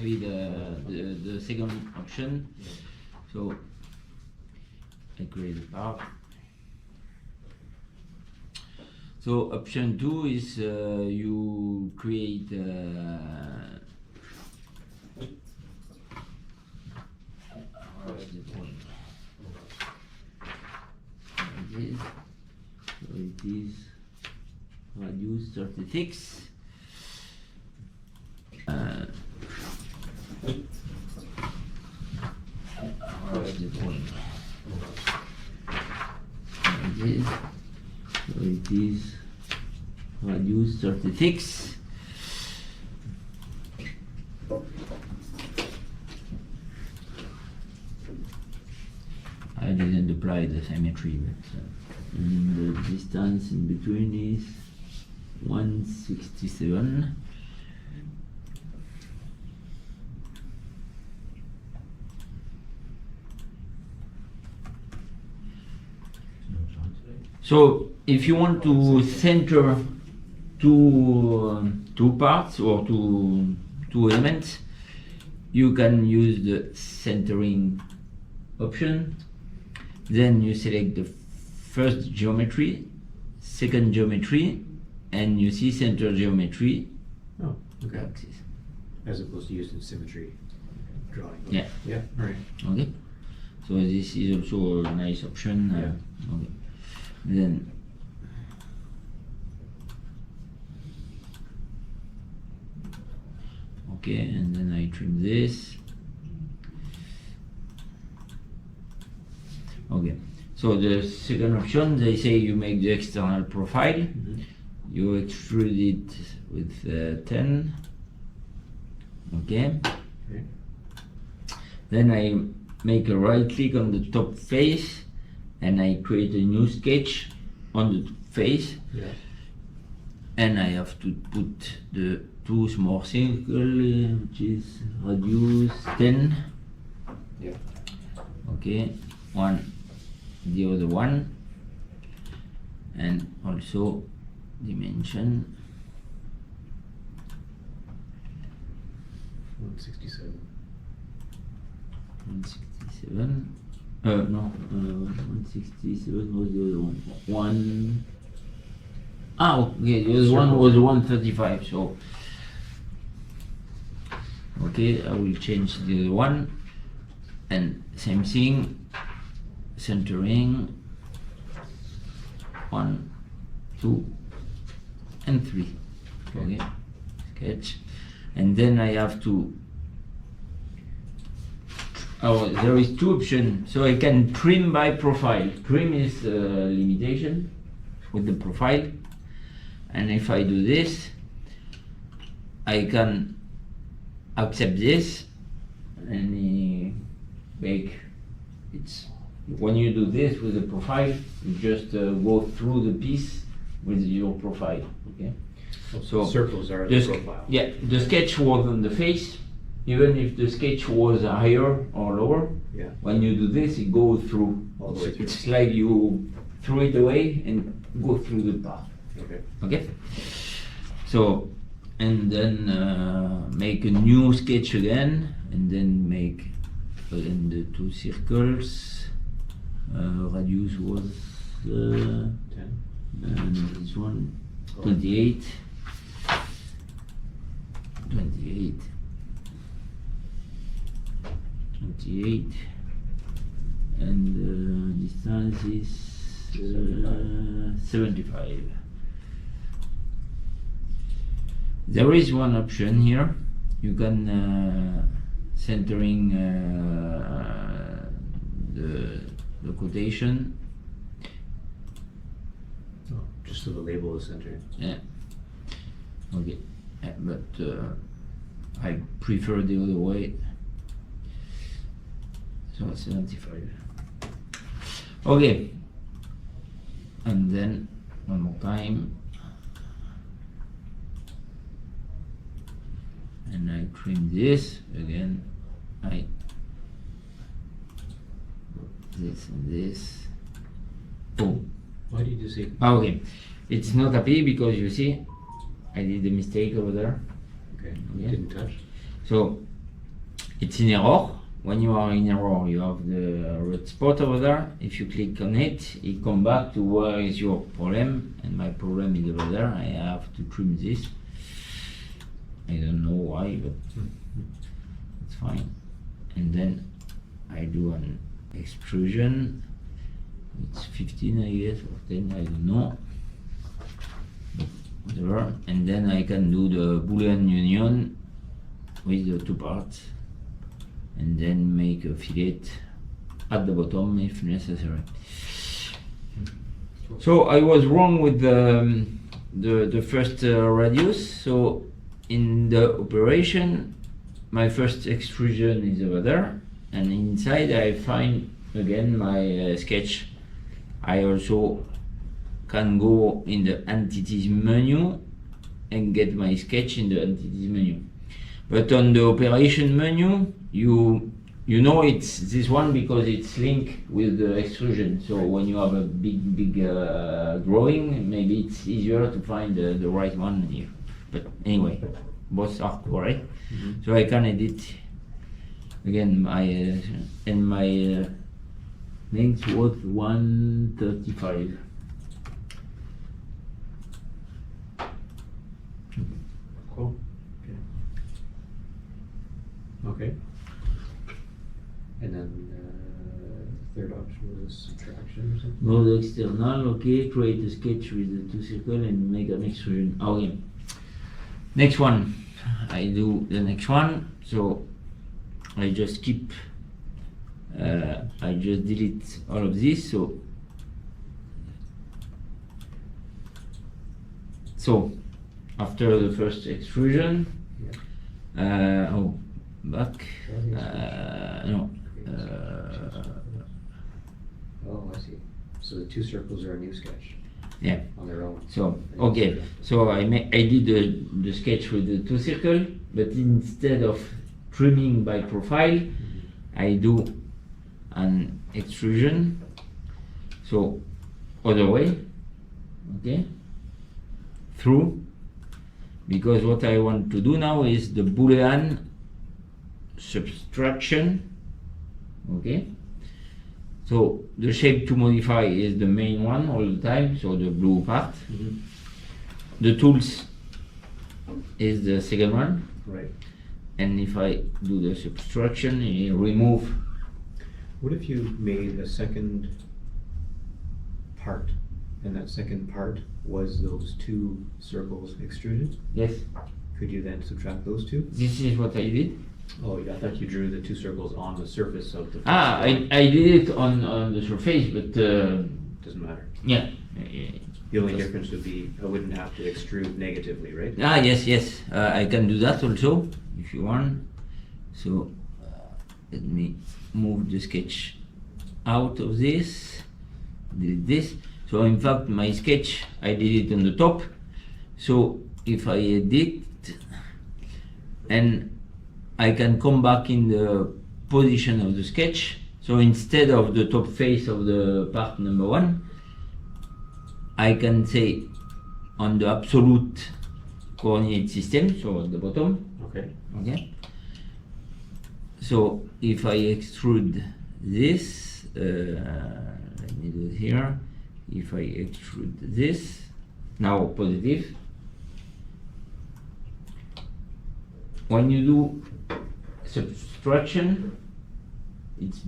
exactly the second option. So I create a part. So option 2 is you create this. So it is radius 36. Where's the point? It is. So it is radius 36. I didn't apply the symmetry, but and the distance in between is 167. So if you want to center two parts or two elements, you can use the centering option. Then you select the first geometry, second geometry, and you see center geometry. Oh, okay. Axis. As opposed to using symmetry drawing. Yeah. Yeah, right. Okay. So this is also a nice option. Yeah. Okay. Then okay, and then I trim this. Okay, so the second option, they say you make the external profile, you extrude it with 10. Okay. Then I make a right click on the top face and I create a new sketch on the face. Yeah. And I have to put the two small circles, which is radius 10. Yeah. Okay, one, the other one, and also dimension 167. 167. No, 167 was the other one. Okay, the other one was 135. So, okay, I will change the other one, and same thing, centering 1, 2, and 3. Okay, sketch, and then I have to. Oh, there is two options. So I can trim by profile. Trim is limitation with the profile. And if I do this, I can accept this and make it's when you do this with the profile, you just go through the piece with your profile. Okay. So circles are the profile. Yeah, the sketch was on the face. Even if the sketch was higher or lower, Yeah. when you do this, it goes through. All the way through. It's like you throw it away and go through the path. Okay. Okay? So, and then make a new sketch again, and then make again the two circles. Radius was 10. and this one 28. 28. 28, and distance is 75. There is one option here. You can centering the quotation. Oh, just so the label is centered. Yeah. Okay. Yeah, but I prefer the other way. So 75. Okay. And then one more time. And I trim this again. I this and this. Boom. Why did you say? Okay. It's not happy because you see I did a mistake over there. Okay. Yeah. You didn't touch. So it's in error. When you are in error, you have the red spot over there. If you click on it, it comes back to where is your problem, and my problem is over there. I have to trim this. I don't know why, but it's fine. And then I do an extrusion. It's 15, I guess, or 10, I don't know. Whatever. And then I can do the Boolean union with the two parts, and then make a fillet at the bottom if necessary. So I was wrong with the first radius. So in the operation, my first extrusion is over there, and inside I find again my sketch. I also can go in the entities menu and get my sketch in the entities menu. But on the operation menu, you know it's this one because it's linked with the extrusion. So when you have a big drawing, maybe it's easier to find the right one here. But anyway, both are correct. So I can edit again my and my length was 135. Cool. Okay. And then third option was subtraction or something? Go to external, okay, create a sketch with the two circles and make an extrusion. Okay. Next one, I do the next one. So I just keep, I just delete all of this. So after the first extrusion, back, no. Oh, I see. So the two circles are a new sketch. Yeah. On their own. So okay. So I did the sketch with the two circles, but instead of trimming by profile, I do an extrusion. So other way, okay, through, because what I want to do now is the Boolean subtraction. Okay, so the shape to modify is the main one all the time, so the blue part. The tools is the second one, right? And if I do the subtraction, you remove. What if you made a second part, and that second part was those two circles extruded? Yes, Could you then subtract those two? this is what I did. Oh, I thought you drew the two circles on the surface of the. I did it on the surface, but Doesn't matter. yeah. The only difference would be I wouldn't have to extrude negatively, right? Yes, I can do that also if you want. So let me move the sketch out of this, delete this. So in fact my sketch, I did it on the top. So if I edit, and I can come back in the position of the sketch. So instead of the top face of the part number one, I can say on the absolute coordinate system, so at the bottom. Okay. So if I extrude this, let me do it here. If I extrude this, now positive. When you do subtraction, it's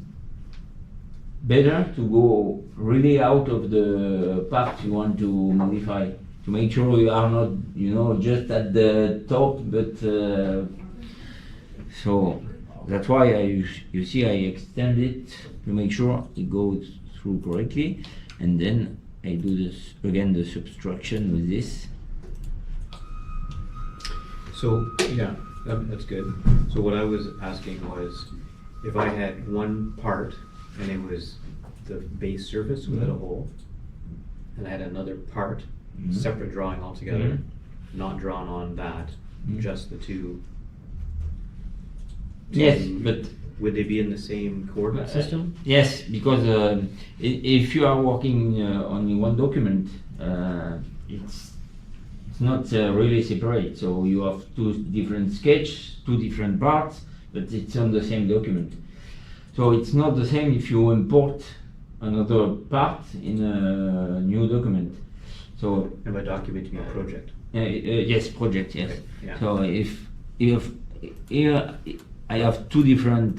better to go really out of the part you want to modify, to make sure you are not, just at the top, but so that's why you see I extend it to make sure it goes through correctly, and then I do this again, the subtraction with this. So, yeah, that's good. So what I was asking was, if I had one part and it was the base surface without a hole, and I had another part, separate drawing altogether, not drawn on that, just the two. Yes, but would they be in the same coordinate system? Yes, because if you are working on one document, it's not really separate. So you have two different sketches, two different parts. but it's on the same document. So it's not the same if you import another part in a new document. So And by document, you mean project? yes, project, yes. Okay, yeah. So if here I have two different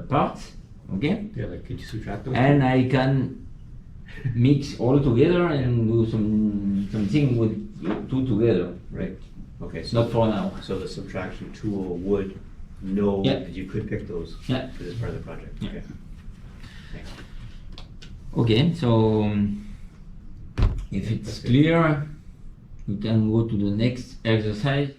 parts, okay, Yeah, like, could you subtract those? and I can mix all together and do something with two together. Right, okay, so. Not for now. So the subtraction tool would know Yeah. that you could pick those Yeah. for this part of the project, Yeah. okay. Thanks. Okay, so if it's That's good. clear, we can go to the next exercise.